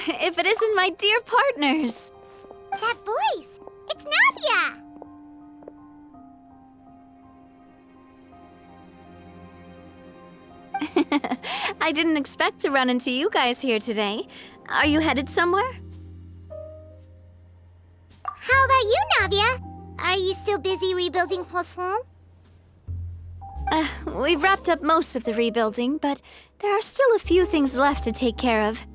if it isn't my dear partners. That voice! It's Navia! I didn't expect to run into you guys here today. Are you headed somewhere? How about you, Navia? Are you still busy rebuilding Fontaine? We've wrapped up most of the rebuilding, but there are still a few things left to take care of.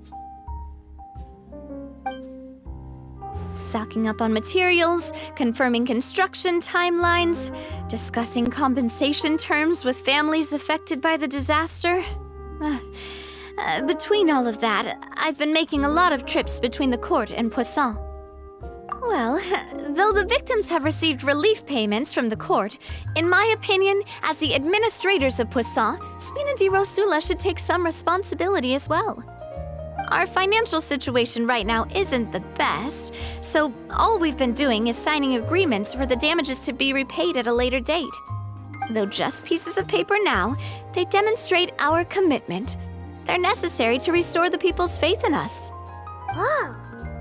Stocking up on materials, confirming construction timelines, discussing compensation terms with families affected by the disaster. Between all of that, I've been making a lot of trips between the court and Poisson. Well, though the victims have received relief payments from the court, in my opinion, as the administrators of Poisson, Spina di Rosula should take some responsibility as well. Our financial situation right now isn't the best, so all we've been doing is signing agreements for the damages to be repaid at a later date. Though just pieces of paper now, they demonstrate our commitment. They're necessary to restore the people's faith in us. Whoa!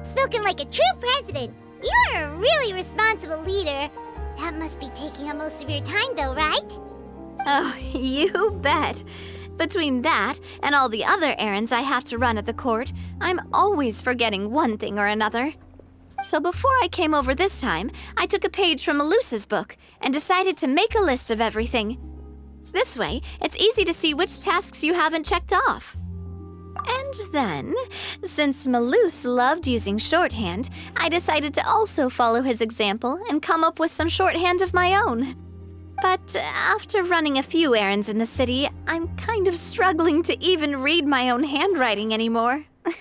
Spoken like a true president! You're a really responsible leader. That must be taking up most of your time, though, right? Oh, you bet. Between that and all the other errands I have to run at the court, I'm always forgetting one thing or another. So before I came over this time, I took a page from Melusa's book and decided to make a list of everything. This way, it's easy to see which tasks you haven't checked off. And then, since Melus loved using shorthand, I decided to also follow his example and come up with some shorthand of my own. But after running a few errands in the city, I'm kind of struggling to even read my own handwriting anymore. That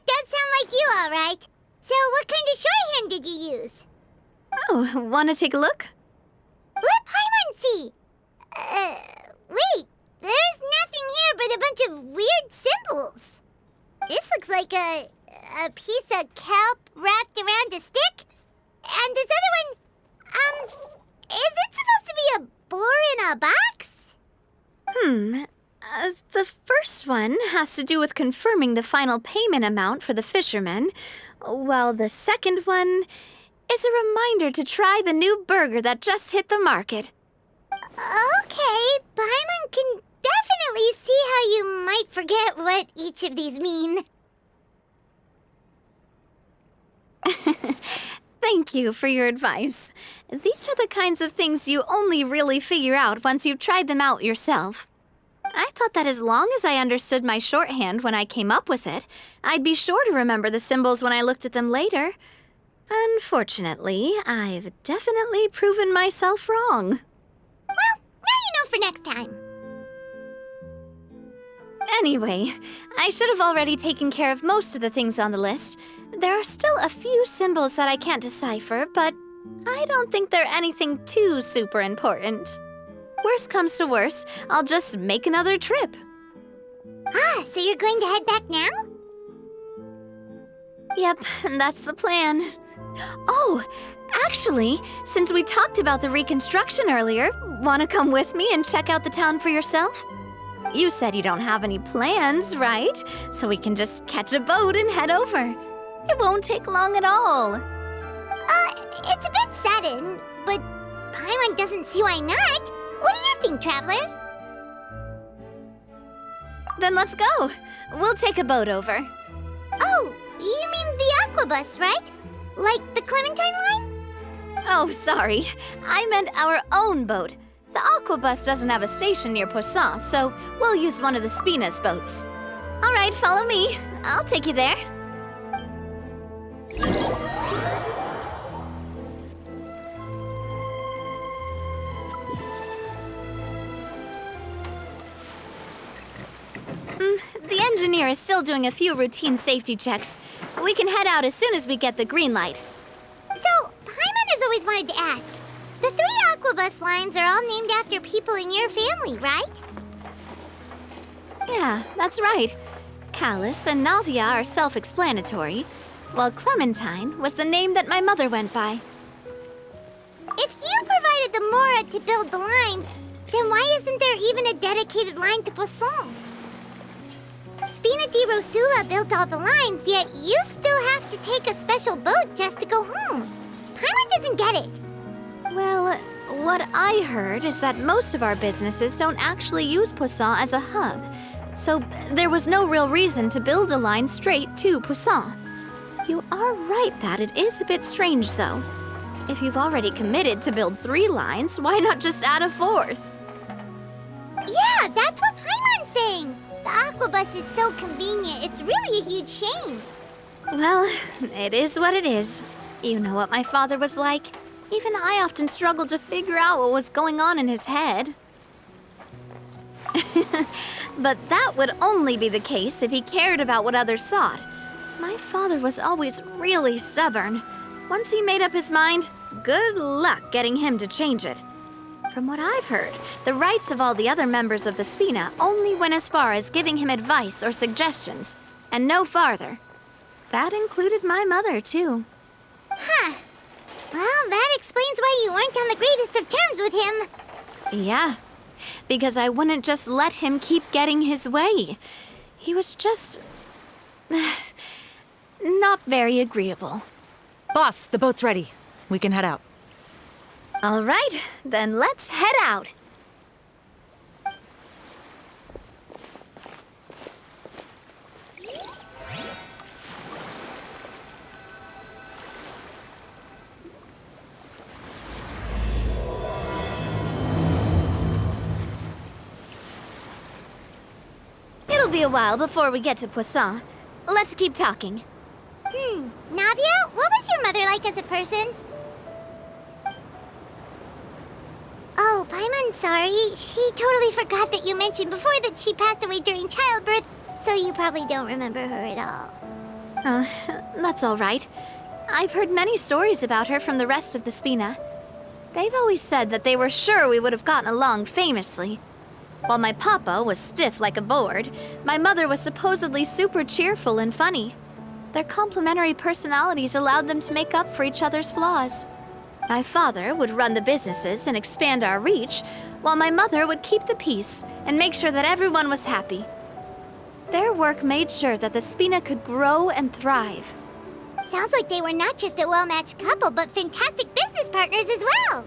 does sound like you, all right. So what kind of shorthand did you use? Oh, want to take a look? Let Paimon see! Wait, there's nothing here but a bunch of weird symbols. This looks like a piece of kelp wrapped around a stick. And this other one, is it supposed to be a boar in a box? The first one has to do with confirming the final payment amount for the fishermen, while the second one is a reminder to try the new burger that just hit the market. Okay, Paimon can definitely see how you might forget what each of these mean. Thank you for your advice. These are the kinds of things you only really figure out once you've tried them out yourself. I thought that as long as I understood my shorthand when I came up with it, I'd be sure to remember the symbols when I looked at them later. Unfortunately, I've definitely proven myself wrong. Well, now you know for next time. Anyway, I should have already taken care of most of the things on the list. There are still a few symbols that I can't decipher, but I don't think they're anything too super important. Worst comes to worst, I'll just make another trip. So you're going to head back now? Yep, that's the plan. Oh, actually, since we talked about the reconstruction earlier, want to come with me and check out the town for yourself? You said you don't have any plans, right? So we can just catch a boat and head over. It won't take long at all. It's a bit sudden, but Paimon doesn't see why not. What do you think, Traveler? Then let's go. We'll take a boat over. Oh, you mean the aquabus, right? Like the Clementine line? Oh, sorry. I meant our own boat. The aquabus doesn't have a station near Poisson, so we'll use one of the Spina's boats. All right, follow me. I'll take you there. The engineer is still doing a few routine safety checks. We can head out as soon as we get the green light. So, Paimon has always wanted to ask. The 3 aquabus lines are all named after people in your family, right? Yeah, that's right. Callus and Navia are self-explanatory, while Clementine was the name that my mother went by. If you provided the Mora to build the lines, then why isn't there even a dedicated line to Poisson? Spina di Rosula built all the lines, yet you still have to take a special boat just to go home. Paimon doesn't get it. Well, what I heard is that most of our businesses don't actually use Poisson as a hub, so there was no real reason to build a line straight to Poisson. You are right that it is a bit strange, though. If you've already committed to build 3 lines, why not just add a 4th? Yeah, that's what Paimon's saying. The aquabus is so convenient, it's really a huge shame. Well, it is what it is. You know what my father was like. Even I often struggled to figure out what was going on in his head. But that would only be the case if he cared about what others thought. My father was always really stubborn. Once he made up his mind, good luck getting him to change it. From what I've heard, the rights of all the other members of the Spina only went as far as giving him advice or suggestions, and no farther. That included my mother, too. Huh. Well, that explains why you weren't on the greatest of terms with him. Yeah, because I wouldn't just let him keep getting his way. He was just... not very agreeable. Boss, the boat's ready. We can head out. All right, then let's head out. It'll be a while before we get to Poisson. Let's keep talking. Navia, what was your mother like as a person? Oh, Paimon's sorry. She totally forgot that you mentioned before that she passed away during childbirth, so you probably don't remember her at all. That's all right. I've heard many stories about her from the rest of the Spina. They've always said that they were sure we would have gotten along famously. While my papa was stiff like a board, my mother was supposedly super cheerful and funny. Their complementary personalities allowed them to make up for each other's flaws. My father would run the businesses and expand our reach, while my mother would keep the peace and make sure that everyone was happy. Their work made sure that the Spina could grow and thrive. Sounds like they were not just a well-matched couple, but fantastic business partners as well.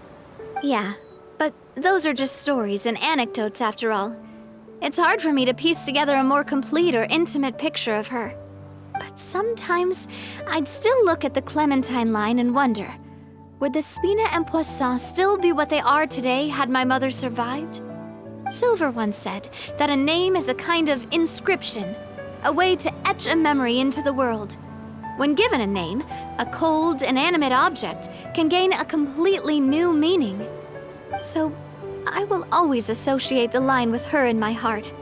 Yeah, but those are just stories and anecdotes after all. It's hard for me to piece together a more complete or intimate picture of her. But sometimes I'd still look at the Clementine line and wonder, would the Spina and Poisson still be what they are today had my mother survived? Silver once said that a name is a kind of inscription, a way to etch a memory into the world. When given a name, a cold, inanimate object can gain a completely new meaning. So I will always associate the line with her in my heart.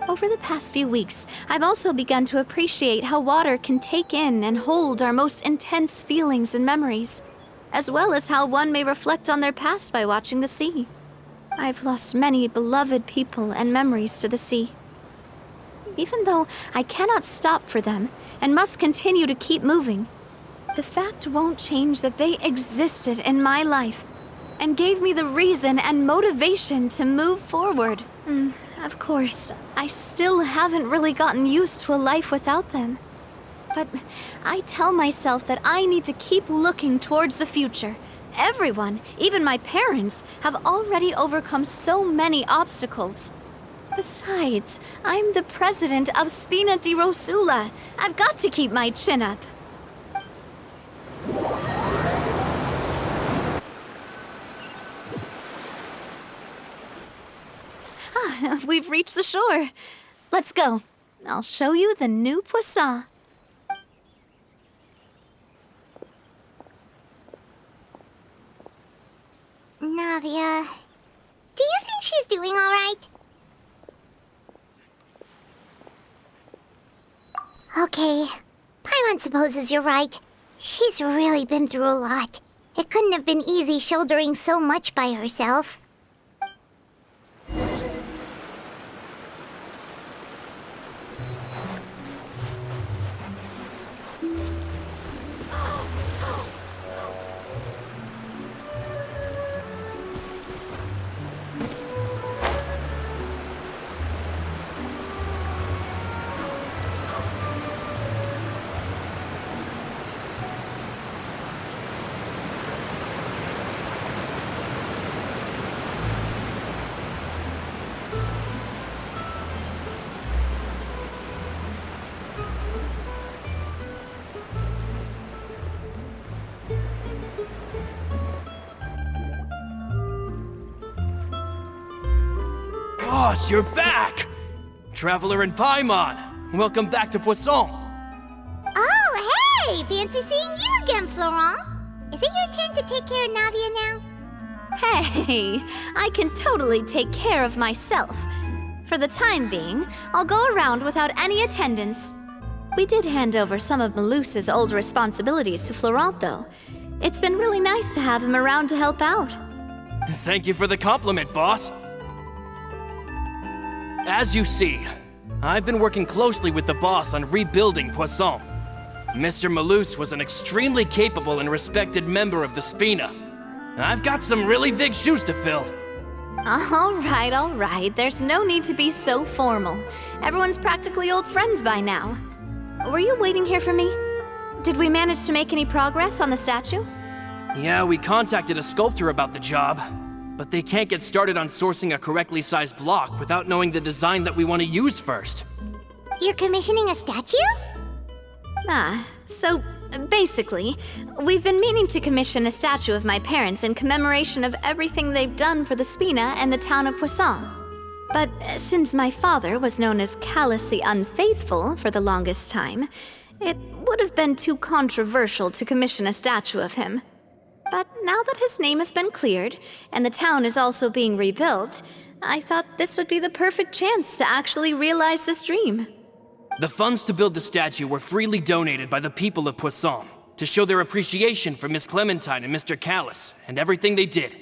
Over the past few weeks, I've also begun to appreciate how water can take in and hold our most intense feelings and memories, as well as how one may reflect on their past by watching the sea. I've lost many beloved people and memories to the sea. Even though I cannot stop for them and must continue to keep moving, the fact won't change that they existed in my life and gave me the reason and motivation to move forward. Of course, I still haven't really gotten used to a life without them. But I tell myself that I need to keep looking towards the future. Everyone, even my parents, have already overcome so many obstacles. Besides, I'm the president of Spina di Rosula. I've got to keep my chin up. We've reached the shore. Let's go. I'll show you the new Poisson. Navia, do you think she's doing all right? Okay, Paimon supposes you're right. She's really been through a lot. It couldn't have been easy shouldering so much by herself. Boss, you're back! Traveler and Paimon, welcome back to Poisson. Oh, hey! Fancy seeing you again, Florent. Is it your turn to take care of Navia now? Hey, I can totally take care of myself. For the time being, I'll go around without any attendance. We did hand over some of Malus's old responsibilities to Florent, though. It's been really nice to have him around to help out. Thank you for the compliment, boss. As you see, I've been working closely with the boss on rebuilding Poisson. Mr. Malus was an extremely capable and respected member of the Spina. I've got some really big shoes to fill. All right. There's no need to be so formal. Everyone's practically old friends by now. Were you waiting here for me? Did we manage to make any progress on the statue? Yeah, we contacted a sculptor about the job, but they can't get started on sourcing a correctly sized block without knowing the design that we want to use first. You're commissioning a statue? So basically, we've been meaning to commission a statue of my parents in commemoration of everything they've done for the Spina and the town of Poisson. But since my father was known as callously unfaithful for the longest time, it would have been too controversial to commission a statue of him. But now that his name has been cleared, and the town is also being rebuilt, I thought this would be the perfect chance to actually realize this dream. The funds to build the statue were freely donated by the people of Poisson to show their appreciation for Miss Clementine and Mr. Callus and everything they did.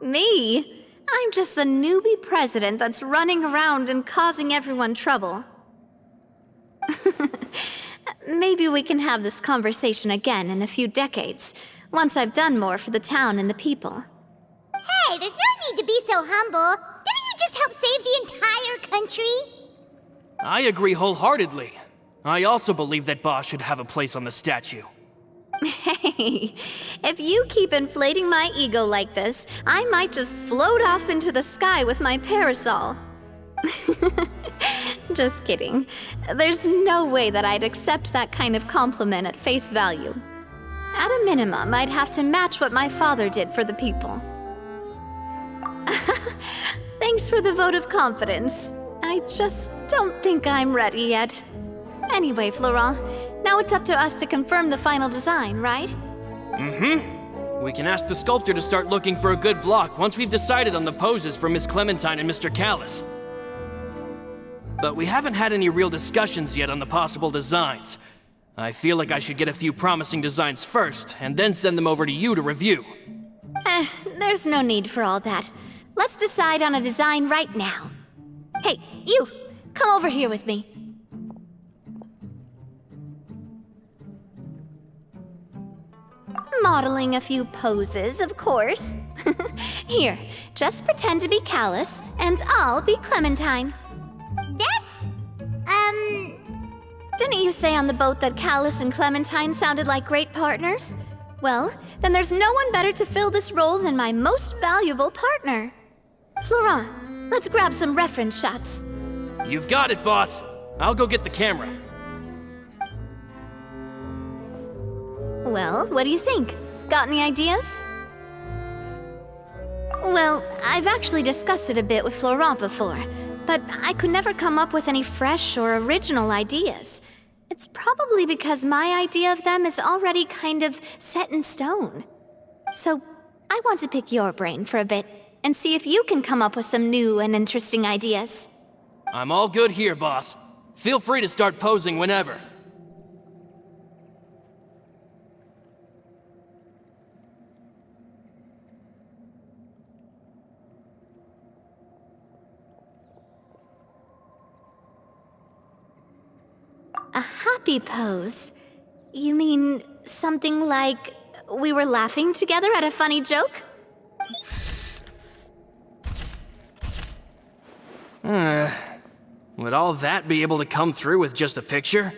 Me? I'm just the newbie president that's running around and causing everyone trouble. Maybe we can have this conversation again in a few decades, once I've done more for the town and the people. Hey, there's no need to be so humble. Didn't you just help save the entire country? I agree wholeheartedly. I also believe that Boss should have a place on the statue. Hey, if you keep inflating my ego like this, I might just float off into the sky with my parasol. Just kidding. There's no way that I'd accept that kind of compliment at face value. At a minimum, I'd have to match what my father did for the people. Thanks for the vote of confidence. I just don't think I'm ready yet. Anyway, Florent, now it's up to us to confirm the final design, right? We can ask the sculptor to start looking for a good block once we've decided on the poses for Miss Clementine and Mr. Callus. But we haven't had any real discussions yet on the possible designs. I feel like I should get a few promising designs first, and then send them over to you to review. There's no need for all that. Let's decide on a design right now. Hey, you! Come over here with me. Modeling a few poses, of course. Here, just pretend to be Callus, and I'll be Clementine. Didn't you say on the boat that Callus and Clementine sounded like great partners? Well, then there's no one better to fill this role than my most valuable partner. Florent, let's grab some reference shots. You've got it, boss. I'll go get the camera. Well, what do you think? Got any ideas? Well, I've actually discussed it a bit with Florent before, but I could never come up with any fresh or original ideas. It's probably because my idea of them is already kind of set in stone. So, I want to pick your brain for a bit and see if you can come up with some new and interesting ideas. I'm all good here, boss. Feel free to start posing whenever. A happy pose? You mean something like we were laughing together at a funny joke? Would all that be able to come through with just a picture?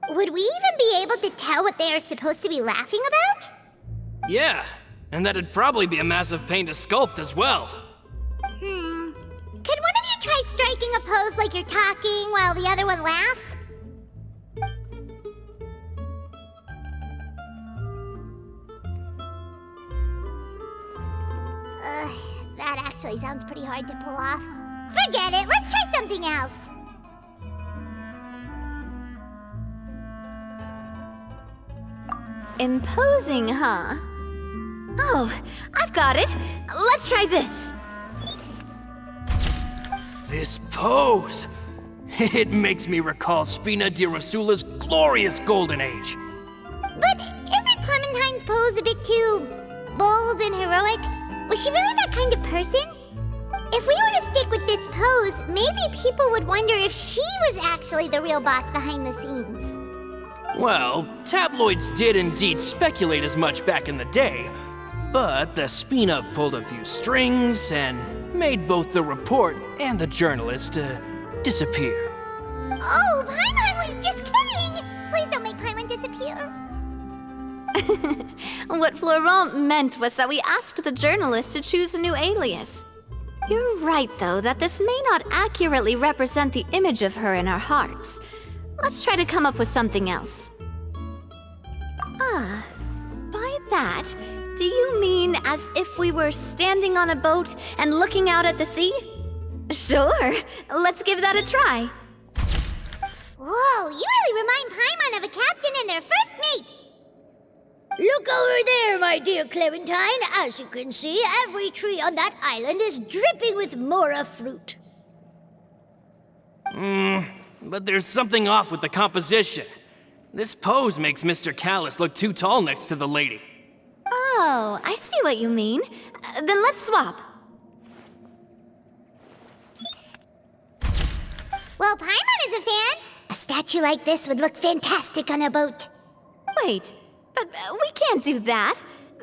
Would we even be able to tell what they are supposed to be laughing about? Yeah, and that'd probably be a massive pain to sculpt as well. Could one of you try striking a pose like you're talking while the other one laughs? That hard to pull off. Forget it, let's try something else. Imposing, huh? Oh, I've got it. Let's try this. This pose! It makes me recall Spina di Rosula's glorious golden age. But isn't Clementine's pose a bit too bold and heroic? Was she really that kind of person? If we were to stick with this pose, maybe people would wonder if she was actually the real boss behind the scenes. Well, tabloids did indeed speculate as much back in the day, but the Spina pulled a few strings and made both the report and the journalist disappear. Oh, Paimon was just kidding! Please don't make Paimon disappear. What Florent meant was that we asked the journalist to choose a new alias. You're right, though, that this may not accurately represent the image of her in our hearts. Let's try to come up with something else. Ah, by that, do you mean as if we were standing on a boat and looking out at the sea? Sure, let's give that a try. Whoa, you really remind Paimon of a captain and their first mate. Look over there, my dear Clementine. As you can see, every tree on that island is dripping with mora fruit. But there's something off with the composition. This pose makes Mr. Callis look too tall next to the lady. Oh, I see what you mean. Then let's swap. Well, Paimon is a fan. A statue like this would look fantastic on a boat. Wait, but we can't do that.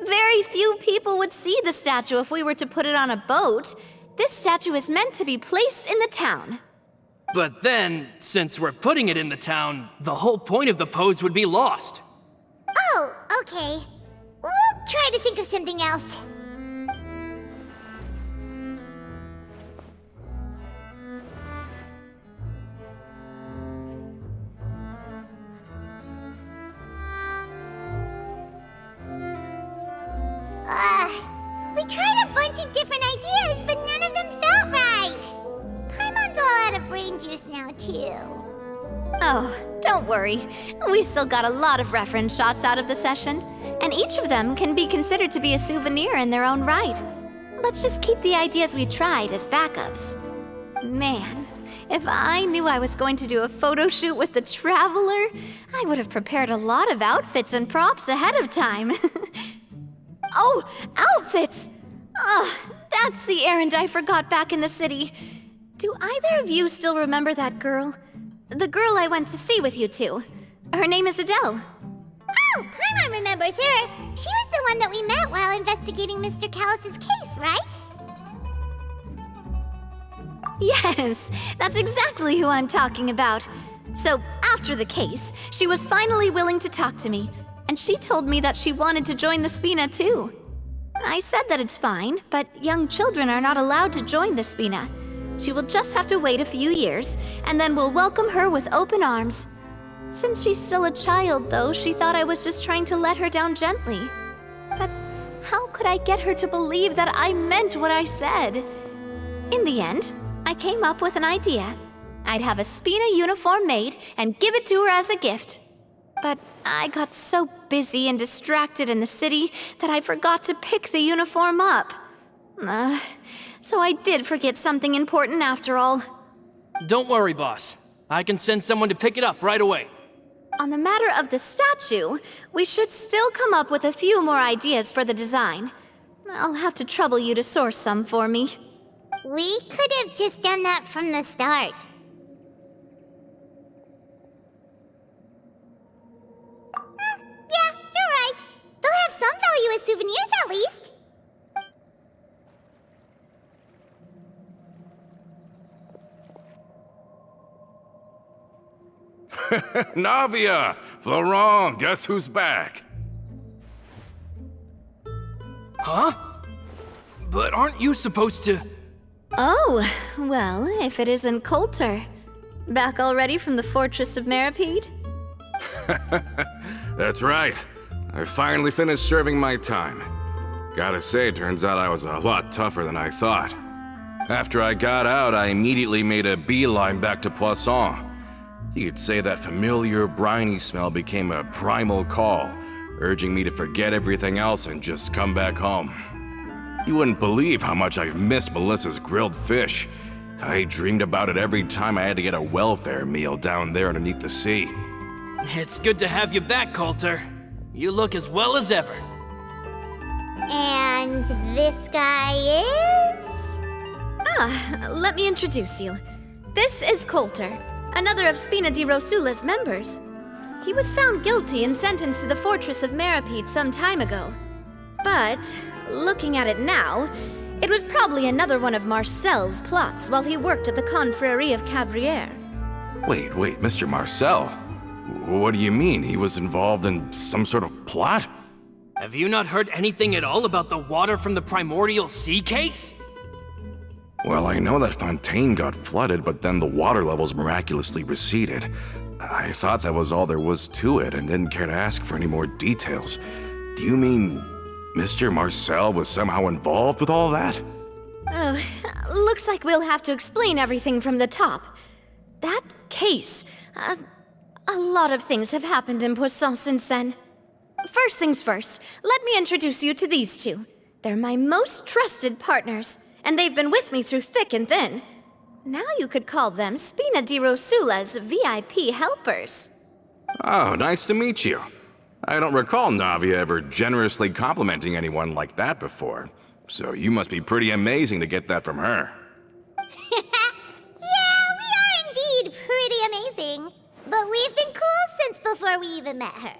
Very few people would see the statue if we were to put it on a boat. This statue is meant to be placed in the town. But then, since we're putting it in the town, the whole point of the pose would be lost. Oh, okay. We'll try to think of something else. We tried a bunch of different ideas, but none of them felt right. Paimon's all out of brain juice now, too. Oh, don't worry. We still got a lot of reference shots out of the session, and each of them can be considered to be a souvenir in their own right. Let's just keep the ideas we tried as backups. Man, if I knew I was going to do a photo shoot with the Traveler, I would have prepared a lot of outfits and props ahead of time. Oh, outfits! Oh, that's the errand I forgot back in the city. Do either of you still remember that girl? The girl I went to see with you two. Her name is Adele. Oh, Paimon remembers her. She was the one that we met while investigating Mr. Callis's case, right? Yes, that's exactly who I'm talking about. So, after the case, she was finally willing to talk to me, and she told me that she wanted to join the Spina too. I said that it's fine, but young children are not allowed to join the Spina. She will just have to wait a few years, and then we'll welcome her with open arms. Since she's still a child, though, she thought I was just trying to let her down gently. But how could I get her to believe that I meant what I said? In the end, I came up with an idea. I'd have a Spina uniform made and give it to her as a gift. But I got so busy and distracted in the city that I forgot to pick the uniform up. So I did forget something important after all. Don't worry, boss. I can send someone to pick it up right away. On the matter of the statue, we should still come up with a few more ideas for the design. I'll have to trouble you to source some for me. We could have just done that from the start. Yeah, you're right. They'll have some value as souvenirs at least. Navia! Florent, guess who's back? Huh? But aren't you supposed to... Oh, well, if it isn't Coulter. Back already from the Fortress of Meripede? That's right. I finally finished serving my time. Gotta say, turns out I was a lot tougher than I thought. After I got out, I immediately made a beeline back to Poisson. You could say that familiar briny smell became a primal call, urging me to forget everything else and just come back home. You wouldn't believe how much I've missed Melissa's grilled fish. I dreamed about it every time I had to get a welfare meal down there underneath the sea. It's good to have you back, Coulter. You look as well as ever. And this guy is? Let me introduce you. This is Coulter, another of Spina di Rosula's members. He was found guilty and sentenced to the fortress of Meripede some time ago. But, looking at it now, it was probably another one of Marcel's plots while he worked at the Confrérie of Cabrières. Wait, Mr. Marcel? What do you mean? He was involved in some sort of plot? Have you not heard anything at all about the water from the primordial sea case? Well, I know that Fontaine got flooded, but then the water levels miraculously receded. I thought that was all there was to it and didn't care to ask for any more details. Do you mean Mr. Marcel was somehow involved with all that? Oh, looks like we'll have to explain everything from the top. That case, a lot of things have happened in Poisson since then. First things first, let me introduce you to these two. They're my most trusted partners, and they've been with me through thick and thin. Now you could call them Spina di Rosula's VIP helpers. Oh, nice to meet you. I don't recall Navia ever generously complimenting anyone like that before, so you must be pretty amazing to get that from her. Yeah, we are indeed pretty amazing. But we've been cool since before we even met her.